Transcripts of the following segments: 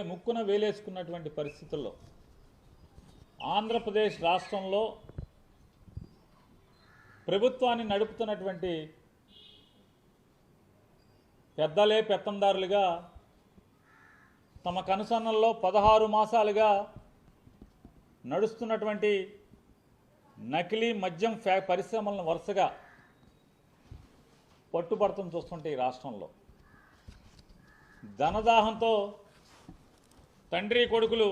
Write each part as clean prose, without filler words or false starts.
ముక్కున వేలేసుకున్నటువంటి పరిస్థితుల్లో ఆంధ్రప్రదేశ్ రాష్ట్రంలో ప్రభుత్వాన్ని నడుపుతున్నటువంటి పెద్దలే పెత్తందారులుగా తమ కనుసన్నల్లో 16 మాసాలుగా నడుస్తున్నటువంటి నకిలీ మద్యం పరిశ్రమలను వరుసగా పట్టుబడతం చూస్తుంటే ఈ రాష్ట్రంలో ధనదాహంతో తండ్రి కొడుకులు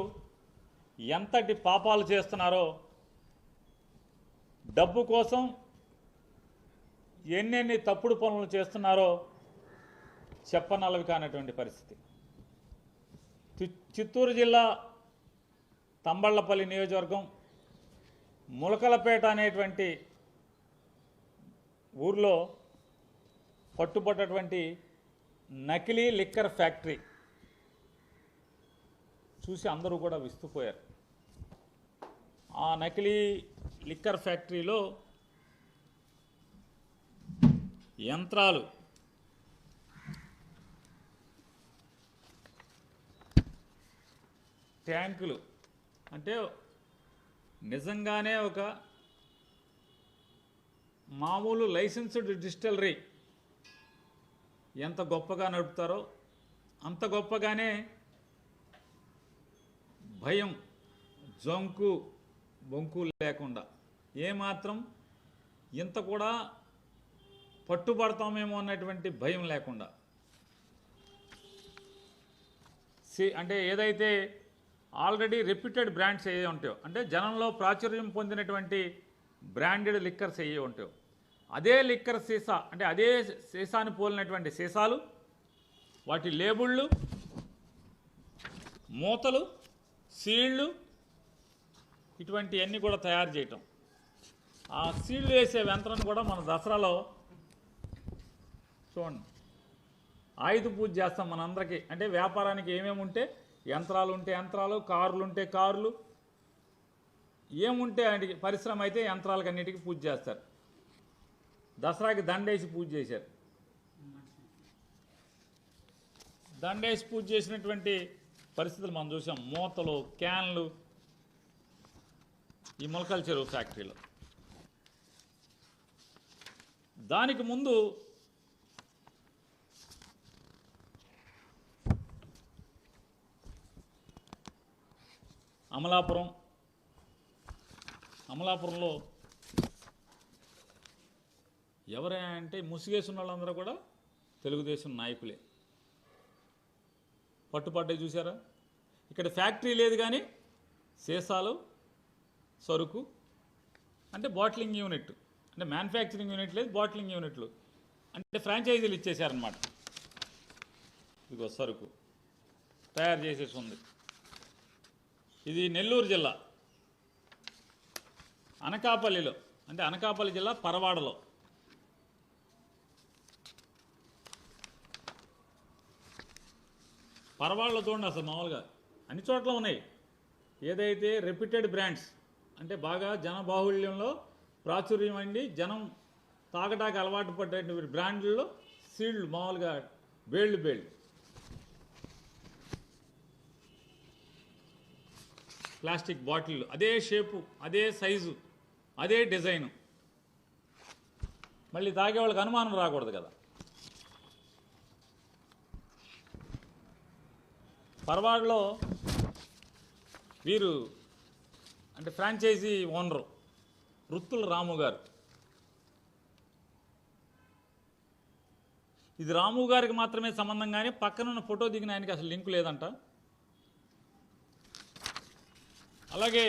ఎంతటి పాపాలు చేస్తున్నారో, డబ్బు కోసం ఎన్నెన్ని తప్పుడు పనులు చేస్తున్నారో చెప్పనలవి కానటువంటి పరిస్థితి. చిత్తూరు జిల్లా తంబళ్లపల్లి నియోజకవర్గం ములకలపేట అనేటువంటి ఊర్లో పట్టుబడ్డటువంటి నకిలీ లిక్కర్ ఫ్యాక్టరీ చూసి అందరూ కూడా విస్తుపోయారు. ఆ నకిలీ లిక్కర్ ఫ్యాక్టరీలో యంత్రాలు, ట్యాంకులు, అంటే నిజంగానే ఒక మామూలు లైసెన్స్డ్ డిస్టిలరీ ఎంత గొప్పగా నడుపుతారో అంత గొప్పగానే భయం, జంకు బొంకు లేకుండా ఏమాత్రం ఇంత కూడా పట్టుబడతామేమో అన్నటువంటి భయం లేకుండా, అంటే ఏదైతే ఆల్రెడీ రెప్యూటెడ్ బ్రాండ్స్ ఏ ఉంటాయో, అంటే జనంలో ప్రాచుర్యం పొందినటువంటి బ్రాండెడ్ లిక్కర్స్ ఏ ఉంటాయో, అదే లిక్కర్ సీసా, అంటే అదే సీసాని పోలినటువంటి సీసాలు, వాటి లేబుళ్ళు, మూతలు, సీళ్ళు, ఇటువంటివన్నీ కూడా తయారు చేయటం. ఆ సీళ్ళు వేసే యంత్రం కూడా మన దసరాలో చూడండి ఆయుధ పూజ చేస్తాం మనందరికీ. అంటే వ్యాపారానికి ఏమేమి ఉంటే, యంత్రాలు ఉంటే యంత్రాలు, కార్లు ఉంటే కార్లు, ఏముంటే అంటే పరిశ్రమ అయితే యంత్రాలకు అన్నిటికీ పూజ చేస్తారు. దసరాకి దండేసి పూజ చేశారు. దండేసి పూజ చేసినటువంటి పరిస్థితులు మనం చూసాం. మూతలు, క్యాన్లు ఈ మొలకల చెరువు ఫ్యాక్టరీలో. దానికి ముందు అమలాపురంలో ఎవరైనా అంటే ముసుగేసిన వాళ్ళందరూ కూడా తెలుగుదేశం నాయకులే. పట్టుపడ్డాయి చూసారా. ఇక్కడ ఫ్యాక్టరీ లేదు కానీ సీసాలు, సరుకు, అంటే బాటిలింగ్ యూనిట్, అంటే మ్యానుఫ్యాక్చరింగ్ యూనిట్ లేదు, బాటిలింగ్ యూనిట్లు, అంటే ఫ్రాంచైజీలు ఇచ్చేశారనమాట. ఇదిగో సరుకు తయారు చేసేసి ఉంది. ఇది నెల్లూరు జిల్లా అనకాపల్లిలో, అంటే అనకాపల్లి జిల్లా పరవాడలో చూడండి. అసలు మామూలుగా అన్ని చోట్ల ఉన్నాయి. ఏదైతే రెప్యూటెడ్ బ్రాండ్స్, అంటే బాగా జనబాహుళ్యంలో ప్రాచుర్యం అండి, జనం తాగటానికి అలవాటు పడ్డటువంటి బ్రాండ్లలో సీల్డ్, మామూలుగా బేళ్ళు ప్లాస్టిక్ బాటిల్, అదే షేపు, అదే సైజు, అదే డిజైను. మళ్ళీ తాగే వాళ్ళకి అనుమానం రాకూడదు కదా. పరవాడలో వీరు అంటే ఫ్రాంచైజీ ఓనరు రుత్తుల రాము గారు. ఇది రాము గారికి మాత్రమే సంబంధం, కానీ పక్కనున్న ఫోటో దిగిన ఆయనకి అసలు లింకు లేదంట. అలాగే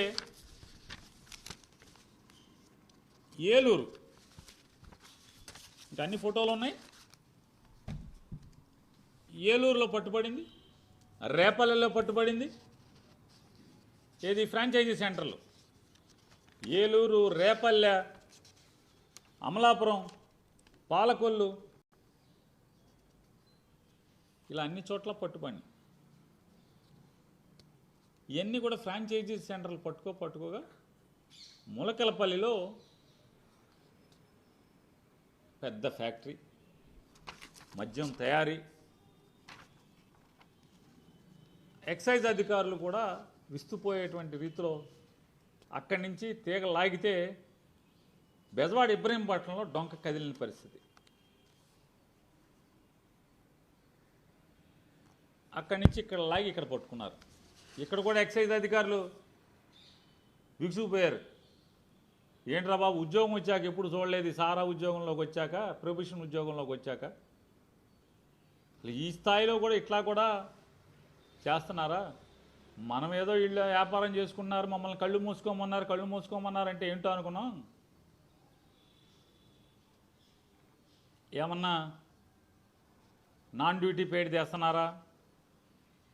ఏలూరు, ఇంకా అన్ని ఫోటోలు ఉన్నాయి. ఏలూరులో పట్టుబడింది, రేపల్లెలో పట్టుబడింది. ఏది ఫ్రాంచైజీ సెంటర్లు ఏలూరు, రేపల్లె, అమలాపురం, పాలకొల్లు, ఇలా అన్ని చోట్ల పట్టుబడి. ఇవన్నీ కూడా ఫ్రాంచైజీ సెంటర్లు పట్టుకోగా ములకలపల్లిలో పెద్ద ఫ్యాక్టరీ, మద్యం తయారీ. ఎక్సైజ్ అధికారులు కూడా విస్తుపోయేటువంటి రీతిలో అక్కడి నుంచి తీగ లాగితే బెజవాడ ఇబ్రహీంపట్నంలో డొంక కదిలిన పరిస్థితి. అక్కడి నుంచి ఇక్కడ లాగి ఇక్కడ పట్టుకున్నారు. ఇక్కడ కూడా ఎక్సైజ్ అధికారులు విసుగుపోయారు. ఏంట్రా బాబు, ఉద్యోగం వచ్చాక ఎప్పుడు చూడలేదు, సారా ఉద్యోగంలోకి వచ్చాక, ప్రొఫెషన్ ఉద్యోగంలోకి వచ్చాక ఈ స్థాయిలో కూడా ఇట్లా కూడా చేస్తున్నారా? మనం ఏదో వీళ్ళు వ్యాపారం చేసుకున్నారు, మమ్మల్ని కళ్ళు మూసుకోమన్నారు అంటే ఏంటో అనుకున్నాం. ఏమన్నా నాన్ డ్యూటీ పెయిడ్ తెస్తున్నారా,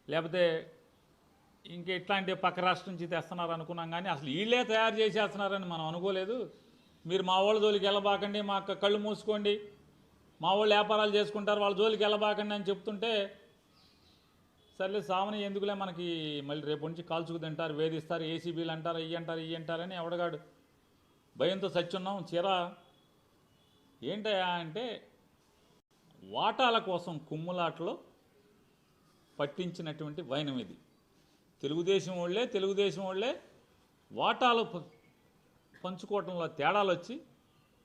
లేకపోతే ఇంక ఇట్లాంటి పక్క రాష్ట్రం నుంచి తెస్తున్నారు అనుకున్నాం. కానీ అసలు వీళ్ళే తయారు చేసేస్తున్నారని మనం అనుకోలేదు. మీరు మా వాళ్ళ జోలికి వెళ్ళబాకండి, మా కళ్ళు మూసుకోండి, మా వాళ్ళు వ్యాపారాలు చేసుకుంటారు, వాళ్ళ జోలికి వెళ్ళబాకండి అని చెప్తుంటే సర్లే సామని ఎందుకులే, మనకి మళ్ళీ రేపు నుంచి కాల్చుకు తింటారు, వేధిస్తారు, ఏసీబీలు అంటారు, ఇవి అంటారని ఎవడగాడు భయంతో చచ్చున్నాం. చీరా ఏంటయా అంటే వాటాల కోసం కుమ్ములాటలో పట్టించినటువంటి వైనం ఇది. తెలుగుదేశం వాళ్ళే వాటాలు పంచుకోవటంలో తేడాలు వచ్చి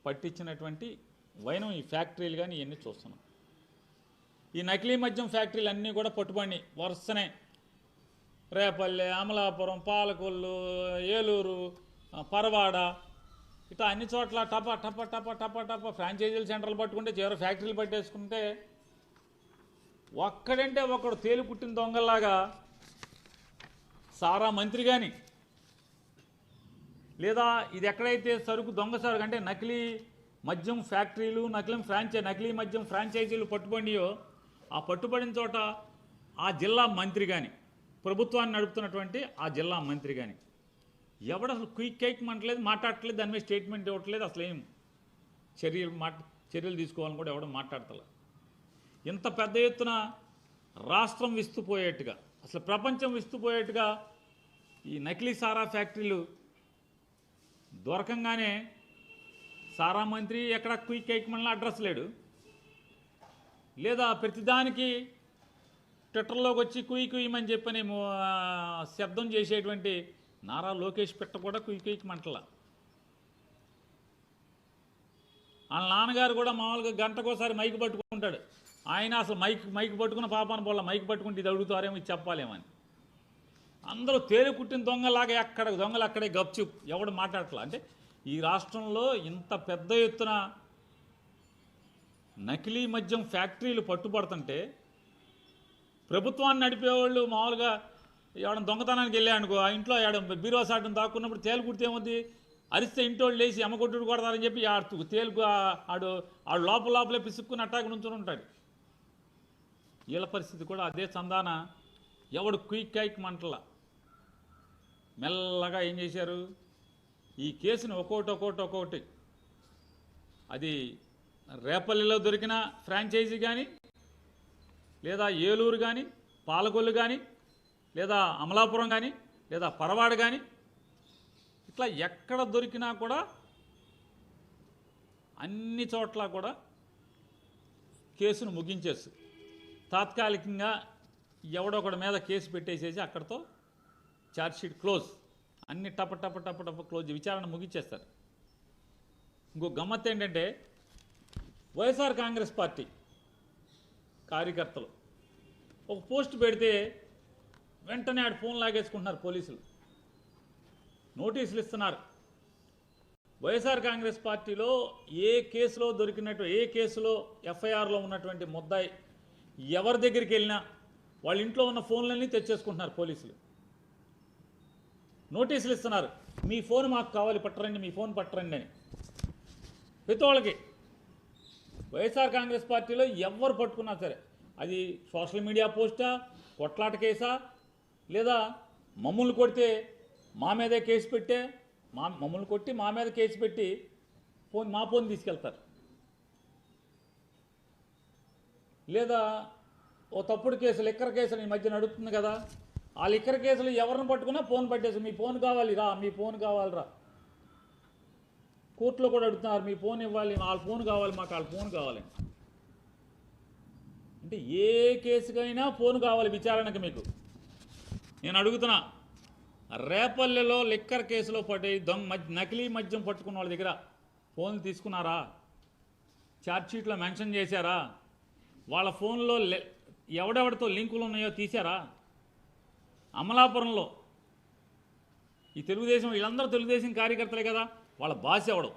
పట్టించినటువంటి వైనం ఈ ఫ్యాక్టరీలు కానీ ఇవన్నీ చూస్తున్నాం. ఈ నకిలీ మద్యం ఫ్యాక్టరీలు అన్నీ కూడా పట్టుబడి వరుసనే రేపల్లె, అమలాపురం, పాలకొల్లు, ఏలూరు, పరవాడ ఇట్లా అన్ని చోట్ల టపా టపా టపా టపా టపా ఫ్రాంచైజీల సెంటర్లు పట్టుకుంటే చివరి ఫ్యాక్టరీలు పట్టేసుకుంటే ఒక్కడంటే ఒకడు తేలి పుట్టిన దొంగల్లాగా సారా మంత్రి కానీ, లేదా ఇది ఎక్కడైతే సరుకు దొంగ సరుకు అంటే నకిలీ మద్యం ఫ్యాక్టరీలు, నకిలీ మద్యం ఫ్రాంచైజీలు పట్టుబడియో ఆ పట్టుబడిన చోట ఆ జిల్లా మంత్రి కానీ, ప్రభుత్వాన్ని నడుపుతున్నటువంటి ఆ జిల్లా మంత్రి కానీ ఎవడు అసలు క్విక్ మంటలేదు, మాట్లాడట్లేదు, దాని మీద స్టేట్మెంట్ ఇవ్వట్లేదు, అసలు ఏం చర్యలు తీసుకోవాలని కూడా ఎవడో మాట్లాడతలే. ఇంత పెద్ద ఎత్తున రాష్ట్రం విస్తుపోయేట్టుగా, అసలు ప్రపంచం విస్తుపోయేట్టుగా ఈ నకిలీ సారా ఫ్యాక్టరీలు దొరకంగానే సారా మంత్రి ఎక్కడ క్విక్ మనలో అడ్రస్ లేడు, లేదా ప్రతిదానికి ట్విట్టర్లోకి వచ్చి కుయ్యమని చెప్పని శబ్దం చేసేటువంటి నారా లోకేష్ పెట్ట కూడా కుయ్యమంటలా. వాళ్ళ నాన్నగారు కూడా మామూలుగా గంటకోసారి మైక్ పట్టుకుంటాడు. ఆయన అసలు మైక్ పట్టుకున్న పాపాన పోల, మైక్ పట్టుకుంటే ఇది అడుగుతారేమో, ఇది చెప్పాలేమని. అందరూ తేలి కుట్టిన దొంగలాగా దొంగలు అక్కడే గప్చుప్, ఎవడు మాట్లాడట్లా. అంటే ఈ రాష్ట్రంలో ఇంత పెద్ద ఎత్తున నకిలీ మద్యం ఫ్యాక్టరీలు పట్టుబడుతుంటే ప్రభుత్వాన్ని నడిపేవాళ్ళు మామూలుగా ఎవడ దొంగతనానికి వెళ్ళానుకో, ఆ ఇంట్లో బీరో సాటం దాక్కున్నప్పుడు తేలు కుడితే ఏముంది, అరిస్తే ఇంటోళ్ళు లేచి ఎమ్మకొట్టుడు కొడతారని చెప్పి తేలుకు ఆడు లోపలే పిసుక్కుని అట్టాకు నుంచుని ఉంటాడు. వీళ్ళ పరిస్థితి కూడా అదే చందాన ఎవడు క్విక్ మంటల మెల్లగా ఏం చేశారు, ఈ కేసుని ఒక్కొక్కటి అది రేపల్లిలో దొరికిన ఫ్రాంచైజీ కానీ, లేదా ఏలూరు కానీ, పాలకొల్లు కానీ, లేదా అమలాపురం కానీ, లేదా పరవాడ కానీ, ఇట్లా ఎక్కడ దొరికినా కూడా అన్ని చోట్ల కూడా కేసును ముగించేస్తు తాత్కాలికంగా ఎవడొకడి మీద కేసు పెట్టేసేసి అక్కడితో ఛార్జ్షీట్ క్లోజ్, అన్ని టప క్లోజ్, విచారణ ముగించేస్తారు. ఇంకో గమ్మత్ ఏంటంటే వైఎస్ఆర్ కాంగ్రెస్ పార్టీ కార్యకర్తలు ఒక పోస్ట్ పెడితే వెంటనే ఆడు ఫోన్ లాగేసుకుంటున్నారు పోలీసులు, నోటీసులు ఇస్తున్నారు. వైఎస్ఆర్ కాంగ్రెస్ పార్టీలో ఏ కేసులో ఎఫ్ఐఆర్లో ఉన్నటువంటి ముద్దాయి ఎవరి దగ్గరికి వెళ్ళినా వాళ్ళ ఇంట్లో ఉన్న ఫోన్లన్నీ తెచ్చేసుకుంటున్నారు పోలీసులు. నోటీసులు ఇస్తున్నారు, మీ ఫోన్ మాకు కావాలి, పట్టరండి, మీ ఫోన్ పట్టరండి అని. ప్రతి వాళ్ళకి వైఎస్ఆర్ కాంగ్రెస్ పార్టీలో ఎవరు పట్టుకున్నా సరే, అది సోషల్ మీడియా పోస్టా, కొట్లాట కేసా, లేదా మమ్మల్ని కొడితే మా మీదే కేసు పెట్టే, మమ్మల్ని కొట్టి మా మీద కేసు పెట్టి మా ఫోన్ తీసుకెళ్తారు. లేదా ఓ తప్పుడు కేసు, లిక్కర్ కేసులు ఈ మధ్య నడుస్తుంది కదా, ఆ లిక్కర్ కేసులు ఎవరిని పట్టుకున్నా ఫోన్ పట్టేసి మీ ఫోన్ కావాలి రా, మీ ఫోన్ కావాలిరా. కోర్టులో కూడా అడుగుతున్నారు, మీ ఫోన్ ఇవ్వాలి, వాళ్ళ ఫోన్ కావాలి, మాకు వాళ్ళ ఫోన్ కావాలి. అంటే ఏ కేసుకైనా ఫోన్ కావాలి విచారణకి మీకు. నేను అడుగుతున్నా, రేపల్లెలో లిక్కర్ కేసులో పడి నకిలీ మద్యం పట్టుకున్న వాళ్ళ దగ్గర ఫోన్లు తీసుకున్నారా? ఛార్జ్షీట్లో మెన్షన్ చేశారా? వాళ్ళ ఫోన్లో ఎవడెవడితో లింకులు ఉన్నాయో తీశారా? అమలాపురంలో ఈ తెలుగుదేశం, వీళ్ళందరూ తెలుగుదేశం కార్యకర్తలే కదా, వాళ్ళ బాస్ ఎవడు?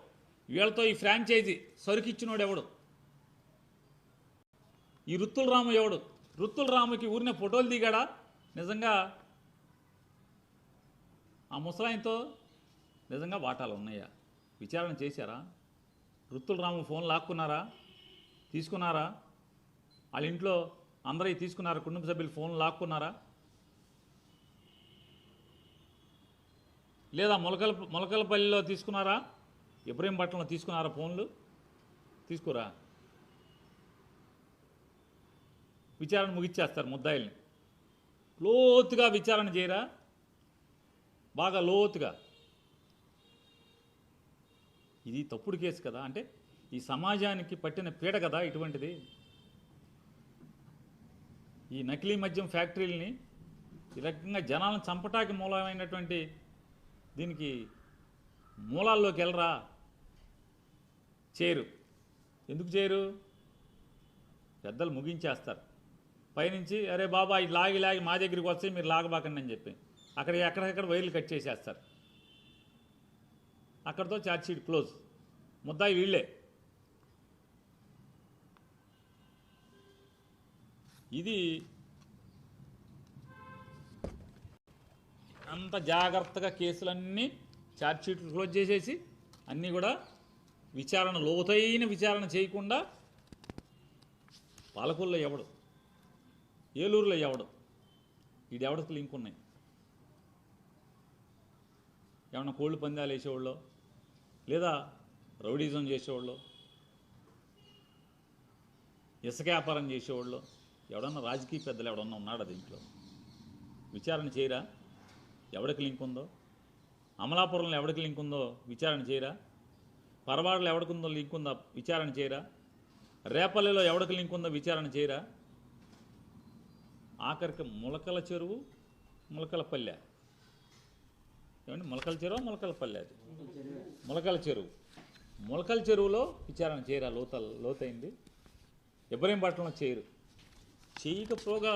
వీళ్ళతో ఈ ఫ్రాంచైజీ సరుకిచ్చినోడు ఎవడు? ఈ రుత్తుల రాము ఎవడు? రుత్తుల రాముకి ఊరినే ఫోటోలు దిగాడా? నిజంగా ఆ ముసలాయితో నిజంగా వాటాలు ఉన్నాయా? విచారణ చేశారా? రుత్తుల రాము ఫోన్ లాక్కున్నారా? తీసుకున్నారా? వాళ్ళ ఇంట్లో అందరూ తీసుకున్నారా? కుటుంబ సభ్యులు ఫోన్ లాక్కున్నారా? లేదా మొలకలపల్లిలో తీసుకున్నారా? ఇబ్రహీంపట్నంలో తీసుకున్నారా ఫోన్లు? తీసుకురా. విచారణ ముగిచ్చేస్తారు ముద్దాయిల్ని. లోతుగా విచారణ చేయరా? బాగా లోతుగా. ఇది తప్పుడు కేసు కదా. అంటే ఈ సమాజానికి పట్టిన పీడ కదా ఇటువంటిది. ఈ నకిలీ మద్యం ఫ్యాక్టరీలని ఈ రకంగా జనాలను చంపటానికి మూలమైనటువంటి దీనికి మూలాల్లోకి వెళ్ళరా? చేయరు. ఎందుకు చేయరు? పెద్దలు ముగించేస్తారు. పైనుంచి అరే బాబా ఇది లాగి మా దగ్గరికి వస్తే మీరు లాగబాకండి అని చెప్పి ఎక్కడెక్కడ వైర్లు కట్ చేసేస్తారు. అక్కడితో ఛార్జ్షీట్ క్లోజ్. ముద్దాయి వీళ్ళే. ఇది అంత జాగ్రత్తగా కేసులన్నీ ఛార్జ్షీట్లు క్లోజ్ చేసేసి అన్నీ కూడా విచారణ, లోతైన విచారణ చేయకుండా పాలకుల్లో ఎవడు, ఏలూరులో ఎవడు, వీడెవడికి లింక్ ఉన్నాయి? ఏమన్నా కోళ్ళు పందాలు వేసేవాళ్ళు, లేదా రౌడీజం చేసేవాళ్ళు, ఇసుక వ్యాపారం చేసేవాళ్ళు, ఎవడన్నా రాజకీయ పెద్దలు ఎవడన్నా ఉన్నాడా దీంట్లో? విచారణ చేయరా? ఎవడికి లింక్ ఉందో? అమలాపురంలో ఎవడికి లింక్ ఉందో విచారణ చేయరా? పరవాడలో ఎవడికుందో లింక్ ఉందో విచారణ చేయరా? రేపల్లెలో ఎవడికి లింక్ ఉందో విచారణ చేయరా? ఆఖరికి ములకల చెరువు, ములకలపల్లె, ఏమండి ములకల చెరువు ములకలపల్లె, అది ములకల చెరువు. ములకల చెరువులో విచారణ చేయరా? లోతైంది. ఇబ్రహీంపట్నంలో చేయరు. చేయకపోగా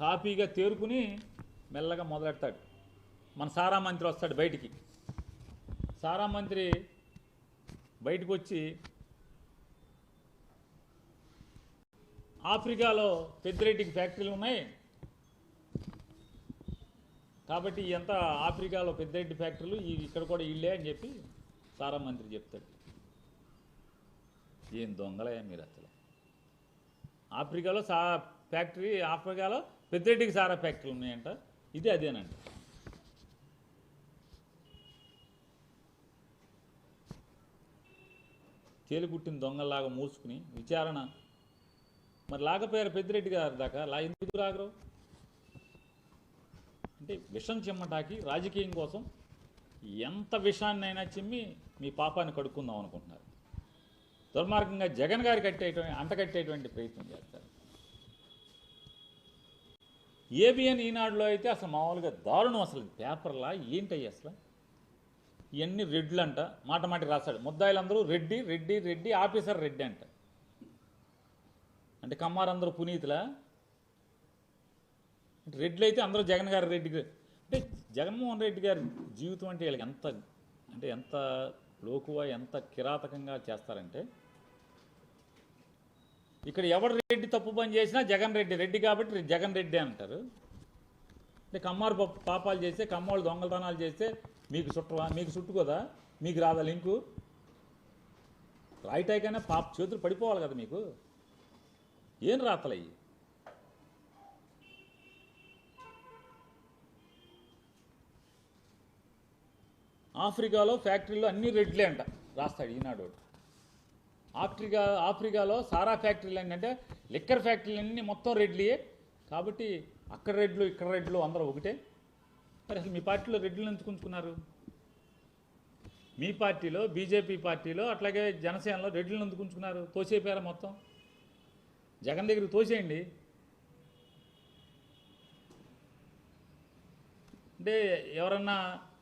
తాపీగా తేరుకుని మెల్లగా మొదలెడతాడు. మన సారా మంత్రి వస్తాడు బయటికి. సారా మంత్రి బయటకు వచ్చి ఆఫ్రికాలో పెద్దిరెడ్డికి ఫ్యాక్టరీలు ఉన్నాయి కాబట్టి ఎంత ఆఫ్రికాలో పెద్దిరెడ్డి ఫ్యాక్టరీలు ఇక్కడ కూడా ఇళ్ళే అని చెప్పి సారా మంత్రి చెప్తాడు. ఏం దొంగలే మీరు అసలు! ఆఫ్రికాలో ఆఫ్రికాలో పెద్దిరెడ్డికి సారా ఫ్యాక్టరీలు ఉన్నాయంట. ఇది అదేనండి. తేలిపుట్టిన దొంగల్లాగా మూసుకుని విచారణ మరి లాగపోయారు పెద్దిరెడ్డి గారి దాకా. ఎందుకు రాగరు? అంటే విషం చిమ్మటాకి రాజకీయం కోసం ఎంత విషాన్నైనా చిమ్మి మీ పాపాన్ని కడుక్కుందాం అనుకుంటున్నారు. దుర్మార్గంగా జగన్ గారి అంటకట్టేటువంటి ప్రయత్నం చేస్తారు. ఏబిఎన్ ఈనాడులో అయితే అసలు మామూలుగా దారుణం. అసలు పేపర్లా ఏంటయ్యి అసలు? ఇవన్నీ రెడ్లు అంట. మాట రాశాడు. ముద్దాయిలందరూ రెడ్డి రెడ్డి రెడ్డి, ఆఫీసర్ రెడ్డి అంట. అంటే కమ్మారందరూ పునీతులా? రెడ్లు అయితే అందరూ జగన్ గారి రెడ్డి. అంటే జగన్మోహన్ రెడ్డి గారి జీవితం అంటే వీళ్ళకి ఎంత లోకువ, ఎంత కిరాతకంగా చేస్తారంటే, ఇక్కడ ఎవరు రెడ్డి తప్పు పని చేసినా జగన్ రెడ్డి కాబట్టి జగన్ రెడ్డి అంటారు. అంటే కమ్మారు పాపాలు చేస్తే, కమ్మోళ్ళు దొంగతనాలు చేస్తే మీకు చుట్టుకోదా? మీకు రాదా లింకు? రాయిటాయికైనా చేతులు పడిపోవాలి కదా మీకు. ఏం రాతలయ్యి? ఆఫ్రికాలో ఫ్యాక్టరీలో అన్ని రెడ్లే అంట రాస్తాడు ఈనాడు. ఆఫ్రికాలో సారా ఫ్యాక్టరీలు ఏంటంటే లిక్కర్ ఫ్యాక్టరీలు అన్నీ మొత్తం రెడ్లియే కాబట్టి అక్కడ రెడ్లు ఇక్కడ రెడ్లు అందరూ ఒకటే. మరి అసలు మీ పార్టీలో రెడ్డిలను ఎందుకు ఉంచుకున్నారు? మీ పార్టీలో, బీజేపీ పార్టీలో, అట్లాగే జనసేనలో రెడ్డిలను ఎందుకు ఉంచుకున్నారు? తోసేపారా మొత్తం? జగన్ దగ్గరికి తోసేయండి. అంటే ఎవరన్నా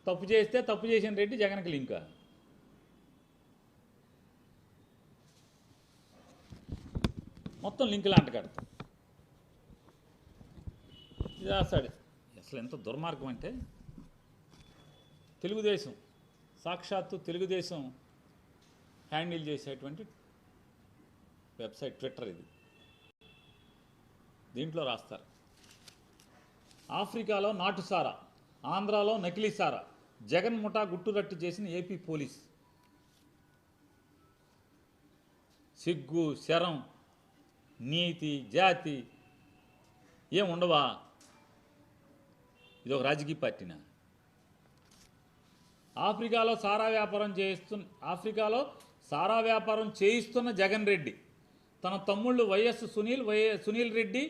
తప్పు చేస్తే తప్పు చేసిన రెడ్డి జగన్కి లింకా? మొత్తం లింకులు అంటగడతాం. ఇది రాస్తాడు. అసలు ఎంత దుర్మార్గం అంటే, తెలుగుదేశం సాక్షాత్తు తెలుగుదేశం హ్యాండిల్ చేసేటువంటి వెబ్సైట్ ట్విట్టర్ ఇది. దీంట్లో రాస్తారు, ఆఫ్రికాలో నాటుసారా, ఆంధ్రాలో నకిలీ సారా, జగన్ ముఠా గుట్టురట్టు చేసిన ఏపీ పోలీస్. సిగ్గు, శరం, నీతి, జాతి ఏం ఉండవా? ఇది ఒక రాజకీయ పార్టీనా? ఆఫ్రికాలో సారా వ్యాపారం చేయిస్తున్న జగన్ రెడ్డి తన తమ్ముళ్ళు సునీల్ రెడ్డి,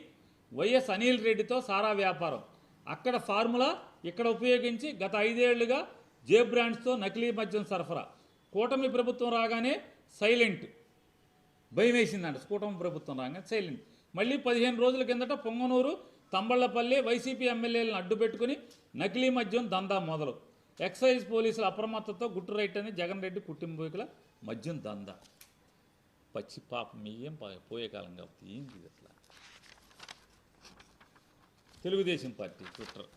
వైఎస్ అనిల్ రెడ్డితో సారా వ్యాపారం. అక్కడ ఫార్ములా ఇక్కడ ఉపయోగించి గత 5 ఏళ్లుగా జే బ్రాండ్స్తో నకిలీ మద్యం సరఫరా. కూటమి ప్రభుత్వం రాగానే సైలెంట్. భయం వేసిందంట కూటమి ప్రభుత్వం రాగానే సైలెంట్. మళ్ళీ 15 రోజుల కిందట పొంగనూరు, తంబళ్లపల్లి వైసీపీ ఎమ్మెల్యేలను అడ్డుపెట్టుకుని నకిలీ మద్యం దందా మొదలు. ఎక్సైజ్ పోలీసుల అప్రమత్తతో గుట్టు రైట్ అని జగన్ రెడ్డి కుటుంబీకుల మద్యం దందా. పచ్చి పాపం ఏం పోయే కాలం కాబట్టి ఏంటి అట్లా? తెలుగుదేశం పార్టీ ట్విట్టర్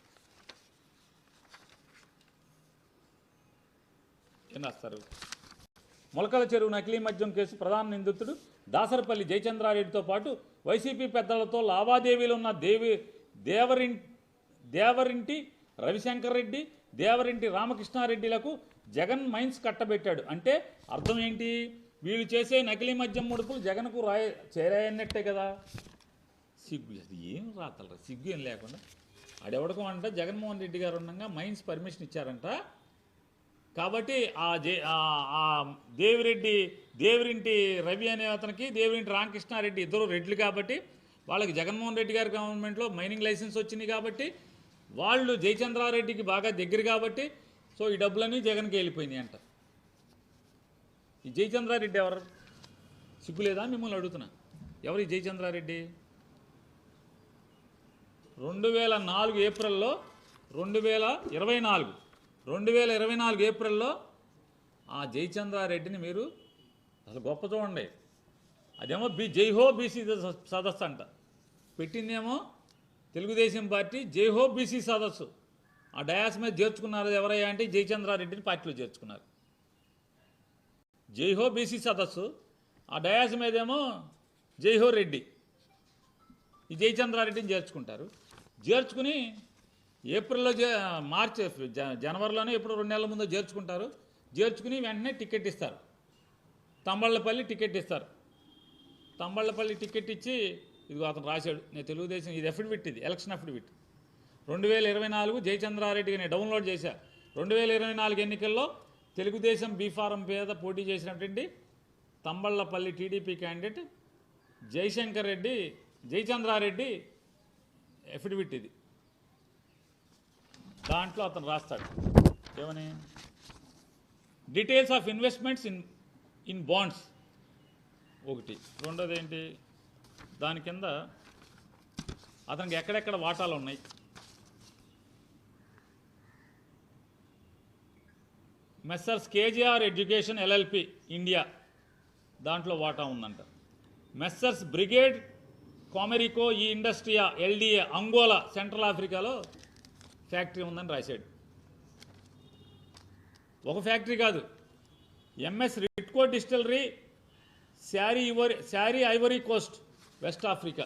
ఏం రాస్తారు? మొలకల చెరువు నకిలీ మద్యం కేసు ప్రధాన నిందితుడు దాసరపల్లి జయచంద్రారెడ్డితో పాటు వైసీపీ పెద్దలతో లావాదేవీలు ఉన్న దేవరింటి రవిశంకర్ రెడ్డి, దేవరింటి రామకృష్ణారెడ్డిలకు జగన్ మైన్స్ కట్టబెట్టాడు. అంటే అర్థం ఏంటి? వీళ్ళు చేసే నకిలీ మద్యం ముడుపులు జగన్కు చేరాయన్నట్టే కదా. సిగ్గు అది ఏం రాతలరా, సిగ్గు ఏం లేకుండా. ఆడెవడకం అంట జగన్మోహన్ రెడ్డి గారు ఉండగా మైన్స్ పర్మిషన్ ఇచ్చారంట. కాబట్టి ఆ దేవిరింటి రవి అనే అతనికి, దేవిరింటి రామకృష్ణారెడ్డి ఇద్దరు రెడ్లు కాబట్టి వాళ్ళకి జగన్మోహన్ రెడ్డి గారి గవర్నమెంట్లో మైనింగ్ లైసెన్స్ వచ్చింది కాబట్టి వాళ్ళు జయచంద్రారెడ్డికి బాగా దగ్గర కాబట్టి సో ఈ డబ్బులన్నీ జగన్కి వెళ్ళిపోయినాయి అంట. ఈ జయచంద్రారెడ్డి ఎవరు? సిగ్గులేదా? మిమ్మల్ని అడుగుతున్నా, ఎవరు ఈ జయచంద్రారెడ్డి? 2024 ఏప్రిల్లో 2024 ఏప్రిల్లో ఆ జయచంద్రారెడ్డిని మీరు అసలు గొప్ప చూడండి. అదేమో జైహో బీసీ సదస్సు అంట, పెట్టిందేమో తెలుగుదేశం పార్టీ జైహో బీసీ సదస్సు. ఆ డయాస్ మీద చేర్చుకున్నారు ఎవరయ్యా అంటే జయచంద్రారెడ్డిని పార్టీలో చేర్చుకున్నారు. జైహో బీసీ సదస్సు, ఆ డయాస్ మీదేమో జైహో రెడ్డి, ఈ జయచంద్రారెడ్డిని చేర్చుకుంటారు. చేర్చుకుని ఏప్రిల్లో జనవరిలోనే ఎప్పుడు 2 నెలల ముందు చేర్చుకుంటారు. చేర్చుకుని వెంటనే టికెట్ ఇస్తారు. తంబళ్లపల్లి టికెట్ ఇస్తారు. తంబళ్లపల్లి టికెట్ ఇచ్చి ఇదిగో అతను రాశాడు, నేను తెలుగుదేశం, ఇది అఫిడవిట్, ఇది ఎలక్షన్ అఫిడవిట్. 2024 జయచంద్రారెడ్డికి నేను డౌన్లోడ్ చేశా. 2024 ఎన్నికల్లో తెలుగుదేశం బీఫారం మీద పోటీ చేసినటువంటి Thamballapalle TDP candidate Jayachandra Reddy affidavit ఇది. దాంట్లో అతను రాస్తాడు ఏమని, details of investments in bonds ఒకటి. రెండోది ఏంటి, దాని కింద అతనికి ఎక్కడెక్కడ వాటాలు ఉన్నాయి, messrs KGR education LLP India దాంట్లో వాటా ఉందంట. మెస్సర్స్ బ్రిగేడ్ కామెరికో ఈ ఇండస్ట్రియా ఎల్డిఏ అంగోలా సెంట్రల్ ఆఫ్రికాలో ఫ్యాక్టరీ ఉందని రాశాడు. ఒక ఫ్యాక్టరీ కాదు, ఎంఎస్ రిట్కో డిస్టిలరీ శారీ ఐవరీ కోస్ట్ వెస్ట్ ఆఫ్రికా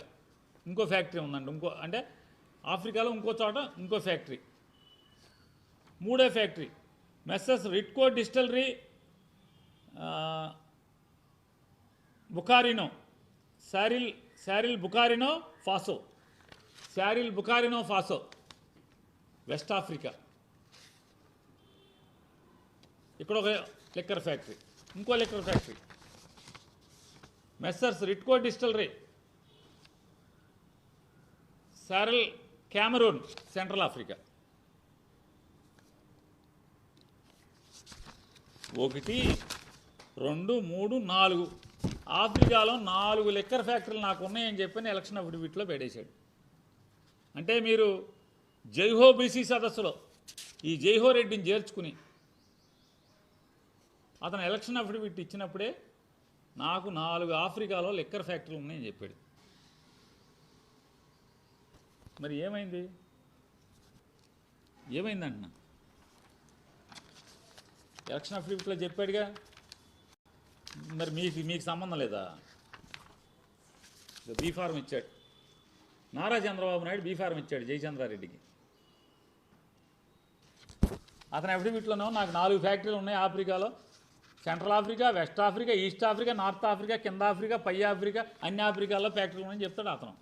ఇంకో ఫ్యాక్టరీ ఉందండి. అంటే ఆఫ్రికాలో ఇంకో చోట ఇంకో ఫ్యాక్టరీ. మూడో factory messrs Ritco distillery Burkina SARL Burkina Faso West Africa. ఇక్కడ ఒక లిక్కర్ ఫ్యాక్టరీ, ఇంకో liquor factory messrs Ritco distillery SARL Cameroon central Africa. 1 2 3 4 ఆఫ్రికాలో 4 లిక్కర్ ఫ్యాక్టరీలు నాకు ఉన్నాయని చెప్పని ఎలక్షన్ అఫిడవిట్లో పెట్టేశాడు. అంటే మీరు జైహో బీసీ సదస్సులో ఈ జైహో రెడ్డిని చేర్చుకుని అతను ఎలక్షన్ అఫిడవిట్ ఇచ్చినప్పుడే నాకు 4 ఆఫ్రికాలో లిక్కర్ ఫ్యాక్టరీలు ఉన్నాయని చెప్పాడు. మరి ఏమైందంటున్నా? ఎలక్షన్ అఫిడవిట్లో చెప్పాడుగా, మరి మీకు సంబంధం లేదా? బీఫార్మ్ ఇచ్చాడు నారా చంద్రబాబు నాయుడు, బీఫార్మ్ ఇచ్చాడు జయచంద్రారెడ్డికి. అతని అఫిడవిట్లోనో నాకు 4 ఫ్యాక్టరీలు ఉన్నాయి ఆఫ్రికాలో, central Africa, west Africa, east Africa, north Africa, కింద ఆఫ్రికా, పై ఆఫ్రికా, అన్ని ఆఫ్రికాలో ఫ్యాక్టరీలు ఉన్నాయని చెప్తాడు అతను.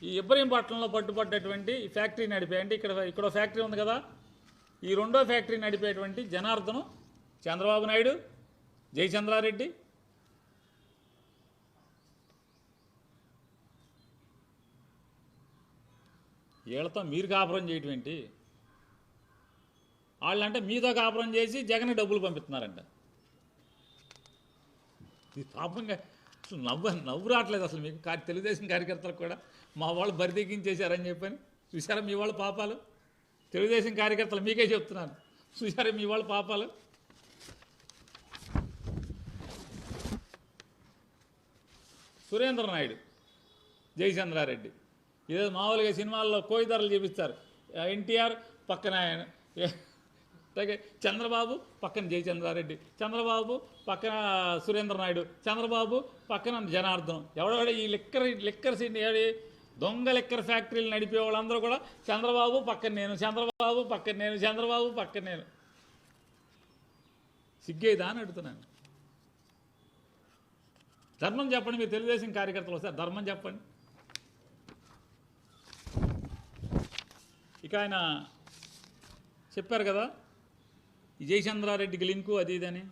ఈ ఇబ్రహీంపట్నంలో పట్టుబడ్డటువంటి ఫ్యాక్టరీ నడిపే, అంటే ఇక్కడ ఫ్యాక్టరీ ఉంది కదా, ఈ రెండో ఫ్యాక్టరీ నడిపేటువంటి జనార్దను, చంద్రబాబు నాయుడు, జయచంద్రారెడ్డి, వీళ్ళతో మీరు కాపురం చేయటం ఏంటి? వాళ్ళంటే మీతో కాపురం చేసి జగన్కి డబ్బులు పంపిస్తున్నారంట. ఇది పాపంగా అసలు నవ్వు రావట్లేదు అసలు మీకు. తెలుగుదేశం కార్యకర్తలకు కూడా మా వాళ్ళు బరిదెక్కించేశారని చెప్పని చూసారా మీ వాళ్ళ పాపాలు? తెలుగుదేశం కార్యకర్తలు మీకే చెప్తున్నాను, చూసారా మీ వాళ్ళ పాపాలు? సురేంద్ర నాయుడు, జయచంద్రారెడ్డి ఏదో మామూలుగా సినిమాల్లో కోయిదారులు చూపిస్తారు. ఎన్టీఆర్ పక్కన ఆయన, చంద్రబాబు పక్కన జయచంద్రారెడ్డి, చంద్రబాబు పక్కన సురేంద్ర నాయుడు, చంద్రబాబు పక్కన జనార్దనం. ఎవడెవడ ఈ లిక్కర్ దొంగ లిక్కర్ ఫ్యాక్టరీలు నడిపే వాళ్ళందరూ కూడా చంద్రబాబు పక్కన నేను, చంద్రబాబు పక్కన నేను, చంద్రబాబు పక్కన నేను. సిగ్గేదా అని అడుగుతున్నాను. ధర్మం చెప్పండి, మీరు తెలుగుదేశం కార్యకర్తలు వస్తారు, ధర్మం చెప్పండి. ఇక ఆయన చెప్పారు కదా ఈ జయచంద్రారెడ్డికి లింకు అది ఇదని.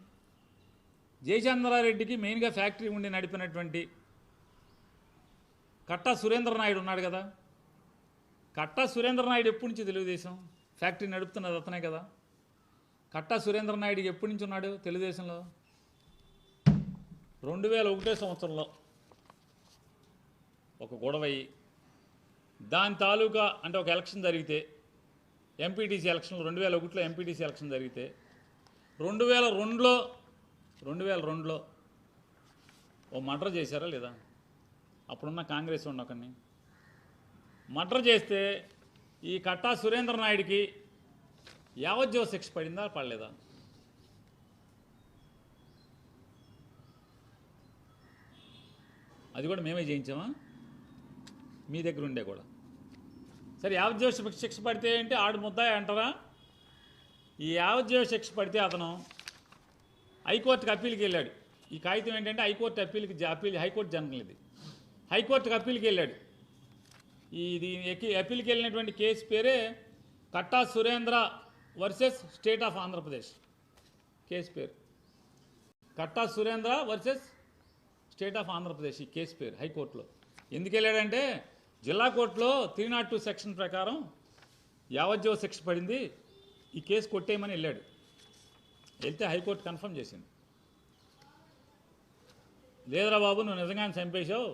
జయచంద్రారెడ్డికి మెయిన్గా ఫ్యాక్టరీ ఉండి నడిపినటువంటి కట్టా సురేంద్ర నాయుడు ఉన్నాడు కదా. కట్టా సురేంద్ర నాయుడు ఎప్పటి నుంచి తెలుగుదేశం ఫ్యాక్టరీ నడుపుతున్నది అతనే కదా. కట్టా సురేంద్ర నాయుడు ఎప్పటి నుంచి ఉన్నాడు తెలుగుదేశంలో? 2001 సంవత్సరంలో ఒక గొడవయ్యి దాని తాలూకా అంటే ఒక ఎలక్షన్ జరిగితే, ఎంపీటీసీ ఎలక్షన్లు 2001లో ఎంపీటీసీ ఎలక్షన్ జరిగితే 2002లో ఓ మర్డర్ చేశారా లేదా? అప్పుడున్న కాంగ్రెస్ ఉన్న ఒకరిని మర్డర్ చేస్తే ఈ కట్టా సురేంద్ర నాయుడికి యావజ్జీవ శిక్ష పడిందా పడలేదా? అది కూడా మేమే చేయించామా? మీ దగ్గర ఉండే కూడా. సరే యావజ్జీవ శిక్ష పడితే ఏంటి, ఆడు ముద్దాయి అంటారా? ఈ యావజ్జీవ శిక్ష పడితే అతను హైకోర్టుకి అప్పీల్కి వెళ్ళాడు. ఈ కాగితం ఏంటంటే హైకోర్టు హైకోర్టు జనరల్ ఇది. హైకోర్టుకి అప్పీల్కి వెళ్ళాడు. ఇది అప్పీల్కి వెళ్ళినటువంటి కేసు పేరే Katta Surendra versus state of Andhra Pradesh. కేసు పేరు Katta Surendra versus state of Andhra Pradesh. ఈ కేసు పేరు హైకోర్టులో ఎందుకు వెళ్ళాడంటే, జిల్లా కోర్టులో 302 సెక్షన్ ప్రకారం యావజ్జీవ శిక్ష పడింది, ఈ కేసు కొట్టేయమని వెళ్ళాడు. వెళ్తే హైకోర్టు కన్ఫర్మ్ చేసింది, లేదురా బాబు నువ్వు నిజంగానే చంపేశావు,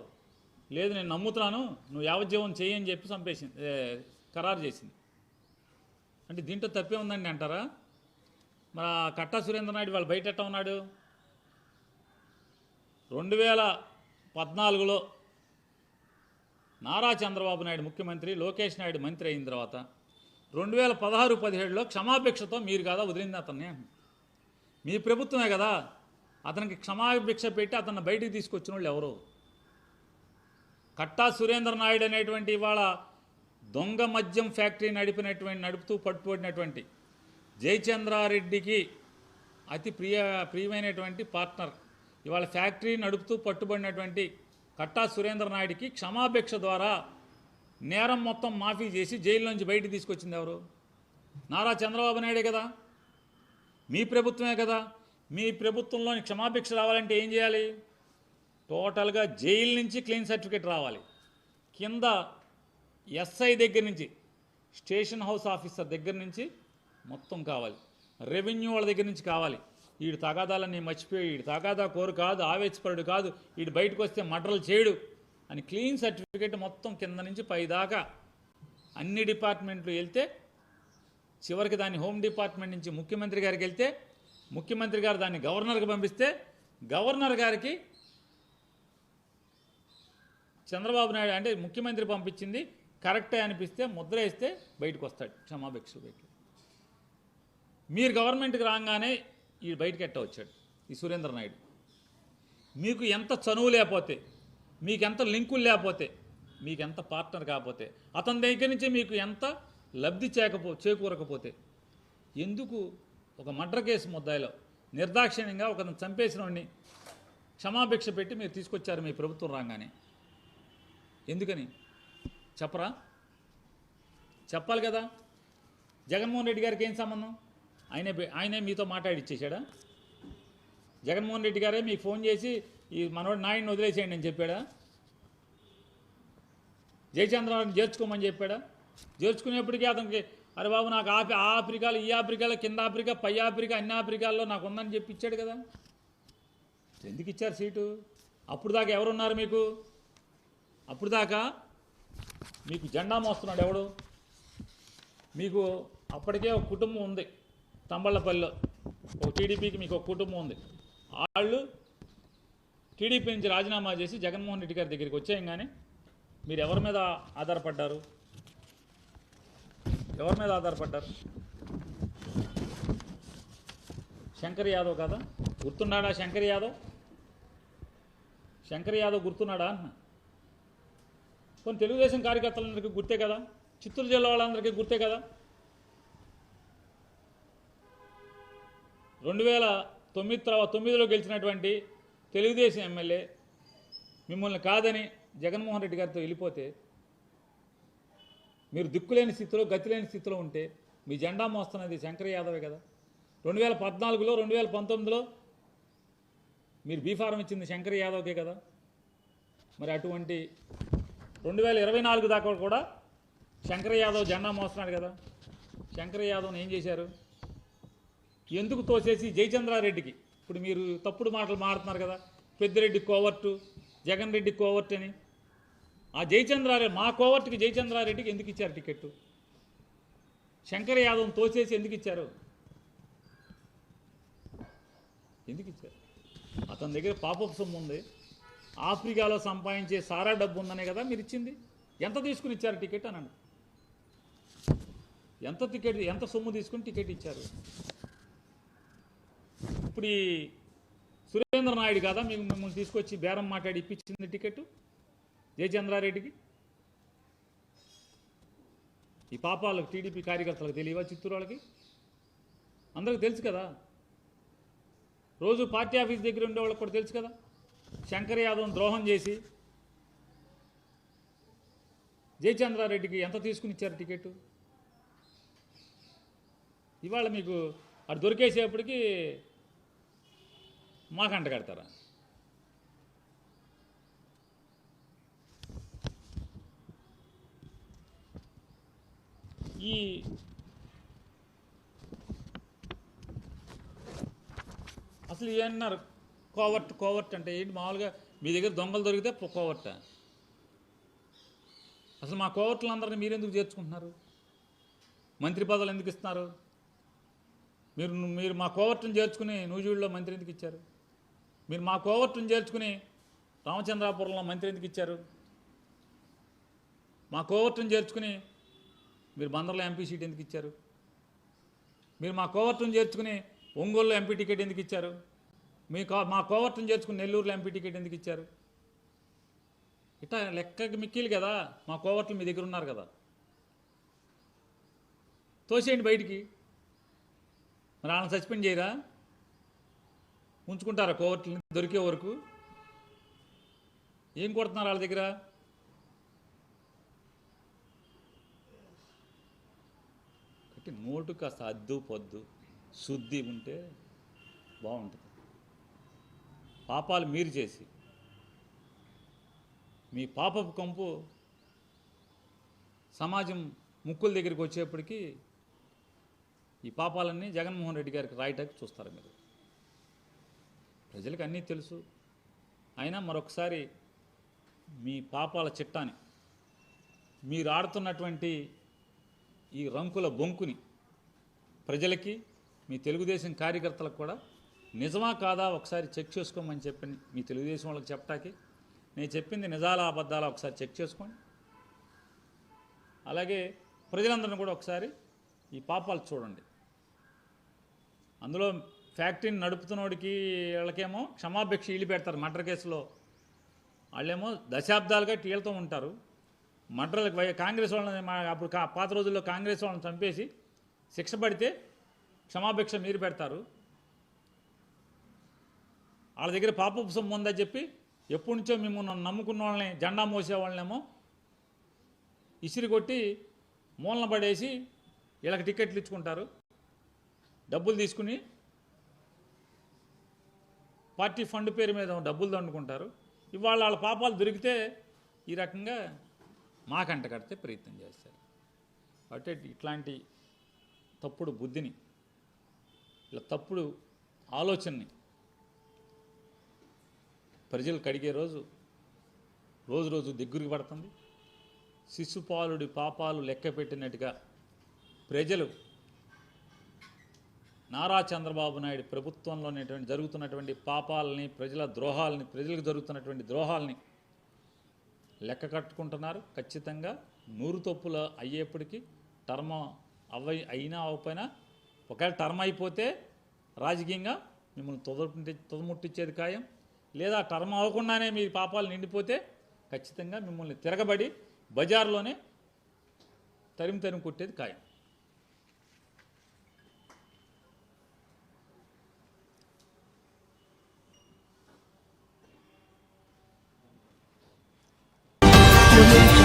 లేదు నేను నమ్ముతున్నాను, నువ్వు యావజ్జీవం చేయని చెప్పి చంపేసింది, ఖరారు చేసింది. అంటే దీంట్లో తప్పే ఉందండి అంటారా? మరి కట్టా సురేంద్ర నాయుడు వాళ్ళు బయట ఎట్టా ఉన్నాడు? 2014లో నారా చంద్రబాబు నాయుడు ముఖ్యమంత్రి, లోకేష్ నాయుడు మంత్రి అయిన తర్వాత 2016-17లో క్షమాభిక్షతో మీరు కదా వదిలింది అతన్ని. మీ ప్రభుత్వమే కదా అతనికి క్షమాభిక్ష పెట్టి అతన్ని బయటికి తీసుకొచ్చిన వాళ్ళు ఎవరు? కట్టా సురేంద్ర నాయుడు అనేటువంటి ఇవాళ దొంగ మద్యం ఫ్యాక్టరీ నడుపుతూ పట్టుబడినటువంటి జయచంద్రారెడ్డికి అతి ప్రియమైనటువంటి పార్ట్నర్, ఇవాళ ఫ్యాక్టరీ నడుపుతూ పట్టుబడినటువంటి కట్టా సురేంద్ర నాయుడికి క్షమాభిక్ష ద్వారా నేరం మొత్తం మాఫీ చేసి జైలు నుంచి బయటికి తీసుకొచ్చింది ఎవరు? నారా చంద్రబాబు నాయుడే కదా, మీ ప్రభుత్వమే కదా. మీ ప్రభుత్వంలోని క్షమాభిక్ష రావాలంటే ఏం చేయాలి? టోటల్గా జైలు నుంచి క్లీన్ సర్టిఫికేట్ రావాలి, కింద ఎస్ఐ దగ్గర నుంచి స్టేషన్ హౌస్ ఆఫీసర్ దగ్గర నుంచి మొత్తం కావాలి, రెవెన్యూ వాళ్ళ దగ్గర నుంచి కావాలి. వీడు తగాదాలని మర్చిపోయి, వీడు తగాదా కోరు కాదు, ఆవేశపరుడు కాదు, వీడు బయటకు వస్తే మర్డర్లు చేయడు అని క్లీన్ సర్టిఫికేట్ మొత్తం కింద నుంచి పై దాకా అన్ని డిపార్ట్మెంట్లు వెళ్తే, చివరికి దాన్ని హోమ్ డిపార్ట్మెంట్ నుంచి ముఖ్యమంత్రి గారికి వెళ్తే, ముఖ్యమంత్రి గారు దాన్ని గవర్నర్కి పంపిస్తే, గవర్నర్ గారికి చంద్రబాబు నాయుడు అంటే ముఖ్యమంత్రి పంపించింది కరెక్టే అనిపిస్తే ముద్ర వేస్తే బయటకు వస్తాడు క్షమాభిక్ష పెట్టి. మీరు గవర్నమెంట్కి రాగానే ఈ బయటకు ఎట్ట వచ్చాడు ఈ సురేంద్ర నాయుడు. మీకు ఎంత చనువు లేకపోతే, మీకెంత లింకులు లేకపోతే, మీకెంత పార్ట్నర్ కాకపోతే, అతని దగ్గర నుంచి మీకు ఎంత లబ్ధి చేకూరకపోతే, ఎందుకు ఒక మర్డర్ కేసు ముద్దాయిలో నిర్దాక్షిణ్యంగా ఒకరిని చంపేసిన వాడిని క్షమాభిక్ష పెట్టి మీరు తీసుకొచ్చారు మీ ప్రభుత్వం రాగానే? ఎందుకని చెప్పరా? చెప్పాలి కదా. జగన్మోహన్ రెడ్డి గారికి ఏం సంబంధం? ఆయనే మీతో మాట్లాడిచ్చేసాడా? జగన్మోహన్ రెడ్డి గారే మీకు ఫోన్ చేసి ఈ మనోడు నాయుడిని వదిలేసేయండి అని చెప్పాడా? జయచంద్రరావుని చేర్చుకోమని చెప్పాడా? చేర్చుకునేప్పటికీ అతనికి అరే బాబు నాకు ఆ ఆఫ్రికాలో, ఈ ఆఫ్రికాలో, కింద ఆఫ్రికా, పై ఆఫ్రికా, అన్ని ఆఫ్రికాల్లో నాకు ఉందని చెప్పి ఇచ్చాడు కదా. ఎందుకు ఇచ్చారు సీటు? అప్పుడు దాకా ఎవరున్నారు మీకు? అప్పుడు దాకా మీకు జెండా మోస్తున్నాడు ఎవడు? మీకు అప్పటికే ఒక కుటుంబం ఉంది తంబళ్ళపల్లిలో, ఒక టీడీపీకి మీకు ఒక కుటుంబం ఉంది. వాళ్ళు టీడీపీ నుంచి రాజీనామా చేసి జగన్మోహన్ రెడ్డి గారి దగ్గరికి వచ్చాయి. కానీ మీరు ఎవరి మీద ఆధారపడ్డారు? ఎవరి మీద ఆధారపడ్డారు? శంకర్ యాదవ్ కదా? గుర్తున్నాడా శంకర్ యాదవ్? శంకర్ యాదవ్ గుర్తున్నాడా అన్న? కొన్ని తెలుగుదేశం కార్యకర్తలందరికీ గుర్తే కదా, చిత్తూరు జిల్లా వాళ్ళందరికీ గుర్తే కదా. 2009లో గెలిచినటువంటి తెలుగుదేశం ఎమ్మెల్యే మిమ్మల్ని కాదని జగన్మోహన్ రెడ్డి గారితో వెళ్ళిపోతే, మీరు దిక్కులేని స్థితిలో, గతిలేని స్థితిలో ఉంటే మీ జెండా మోస్తున్నది శంకర్ యాదవే కదా. 2014లో 2019లో మీరు బీఫారం ఇచ్చింది శంకర్ యాదవ్కే కదా. మరి అటువంటి 2024 దాకా కూడా శంకర్ యాదవ్ జెండా మోస్తున్నాడు కదా. శంకర్ యాదవ్ని ఏం చేశారు? ఎందుకు తోసేసి జయచంద్రారెడ్డికి, ఇప్పుడు మీరు తప్పుడు మాటలు మాడుతున్నారు కదా, పెద్దిరెడ్డి కోవర్టు, జగన్ రెడ్డి కోవర్ట్ అని. ఆ జయచంద్రారెడ్డి, మా కోవర్టుకి జయచంద్రారెడ్డికి ఎందుకు ఇచ్చారు టికెట్టు? శంకర్ యాదవ్ని తోసేసి ఎందుకు ఇచ్చారు? ఎందుకు ఇచ్చారు? అతని దగ్గర పాపపు సొమ్ము ఉంది, ఆఫ్రికాలో సంపాదించే సారా డబ్బు ఉందనే కదా మీరు ఇచ్చింది. ఎంత తీసుకుని ఇచ్చారు టికెట్ అనండి? ఎంత సొమ్ము తీసుకుని టికెట్ ఇచ్చారు? ఇప్పుడు ఈ సురేంద్ర నాయుడు కదా మీకు మిమ్మల్ని తీసుకొచ్చి బేరం మాట్లాడి ఇప్పించింది టికెట్ జయచంద్రారెడ్డికి. ఈ పాపాలకు టీడీపీ కార్యకర్తలకు తెలియవా? చిత్తూరు వాళ్ళకి అందరికీ తెలుసు కదా. రోజు పార్టీ ఆఫీస్ దగ్గర ఉండే వాళ్ళకి కూడా తెలుసు కదా. శంకర్ యాదవ్ని ద్రోహం చేసి జయచంద్రారెడ్డికి ఎంత తీసుకుని ఇచ్చారు టికెట్? ఇవాళ మీకు అటు దొరికేసేపటికి మాకంట కడతారా? ఈ అసలు ఏమన్నారు కోవర్ట్ అంటే ఏంటి? మామూలుగా మీ దగ్గర దొంగలు దొరికితే కోవర్ట? అసలు మా కోవర్టులందరినీ మీరెందుకు చేర్చుకుంటున్నారు? మంత్రి పదవులు ఎందుకు ఇస్తున్నారు? మీరు మా కోవర్టును చేర్చుకుని నూజివీడులో మంత్రి ఎందుకు ఇచ్చారు? మీరు మా కోవర్టును చేర్చుకుని రామచంద్రాపురంలో మంత్రి ఎందుకు ఇచ్చారు? మా కోవర్టును చేర్చుకుని మీరు బందర్లో ఎంపీ సీట్ ఎందుకు ఇచ్చారు? మీరు మా కోవర్టును చేర్చుకుని ఒంగోలులో ఎంపీ టికెట్ ఎందుకు ఇచ్చారు? మా కోవర్టును చేర్చుకుని నెల్లూరులో ఎంపీ టికెట్ ఎందుకు ఇచ్చారు? ఇట్లా లెక్కకి మిక్కిలు కదా. మా కోవర్టులు మీ దగ్గర ఉన్నారు కదా, తోసేయండి బయటికి. మరి వాళ్ళని సస్పెండ్ చేయరా? ఉంచుకుంటారా కోవర్టుని దొరికే వరకు? ఏం కొడుతున్నారు వాళ్ళ దగ్గర? నోటు కాస్త అద్దు పొద్దు శుద్ధి ఉంటే బాగుంటుంది. పాపాలు మీరు చేసి మీ పాపపు కంపు సమాజం ముక్కుల దగ్గరికి వచ్చేప్పటికి ఈ పాపాలన్నీ జగన్మోహన్ రెడ్డి గారికి రాయటానికి చూస్తారు మీరు. ప్రజలకు అన్నీ తెలుసు. అయినా మరొకసారి మీ పాపాల చిట్టాని, మీరు ఆడుతున్నటువంటి ఈ రంకుల బొంకుని ప్రజలకి, మీ తెలుగుదేశం కార్యకర్తలకు కూడా నిజమా కాదా ఒకసారి చెక్ చేసుకోమని చెప్పి మీ తెలుగుదేశం వాళ్ళకి చెప్పటానికి, నేను చెప్పింది నిజాలా అబద్ధాలా ఒకసారి చెక్ చేసుకోండి. అలాగే ప్రజలందరినీ కూడా ఒకసారి ఈ పాపాలు చూడండి. అందులో ఫ్యాక్టరీని నడుపుతున్నోడికి వీళ్ళకేమో క్షమాభిక్ష ఇల్లు పెడతారు మర్డర్ కేసులో. వాళ్ళేమో దశాబ్దాలుగా టీలతో ఉంటారు. మర్డర్లకు కాంగ్రెస్ వాళ్ళని అప్పుడు పాత రోజుల్లో కాంగ్రెస్ వాళ్ళని చంపేసి శిక్ష పడితే క్షమాభిక్ష మీరు పెడతారు. వాళ్ళ దగ్గర పాపపు సొమ్ము ఉందని చెప్పి ఎప్పటి నుంచో మిమ్మల్ని నమ్ముకున్న వాళ్ళని, జెండా మోసే వాళ్ళనేమో ఇసిరి కొట్టి మూలన పడేసి వీళ్ళకి టికెట్లు ఇచ్చుకుంటారు. డబ్బులు తీసుకుని పార్టీ ఫండ్ పేరు మీద డబ్బులు దండుకుంటారు. ఇవాళ వాళ్ళ పాపాలు దొరికితే ఈ రకంగా మాకంట కడితే ప్రయత్నం చేస్తారు. అంటే ఇట్లాంటి తప్పుడు బుద్ధిని, ఇలా తప్పుడు ఆలోచనని ప్రజలు కడిగే రోజు రోజు దగ్గరికి పడుతుంది. శిశుపాలుడి పాపాలు లెక్క పెట్టినట్టుగా ప్రజలు నారా చంద్రబాబు నాయుడు ప్రభుత్వంలోనే జరుగుతున్నటువంటి పాపాలని, ప్రజల ద్రోహాలని, ప్రజలకు జరుగుతున్నటువంటి ద్రోహాలని లెక్క కట్టుకుంటున్నారు. ఖచ్చితంగా నూరు తప్పులు అయ్యేప్పటికీ టర్మ్ అయినా అవ్వకపోయినా, ఒకవేళ టర్మ్ అయిపోతే రాజకీయంగా మిమ్మల్ని తుదముట్టించేది ఖాయం. లేదా టర్మ్ అవ్వకుండానే మీ పాపాలు నిండిపోతే ఖచ్చితంగా మిమ్మల్ని తిరగబడి బజార్లోనే తరిమి కొట్టేది ఖాయం. Audio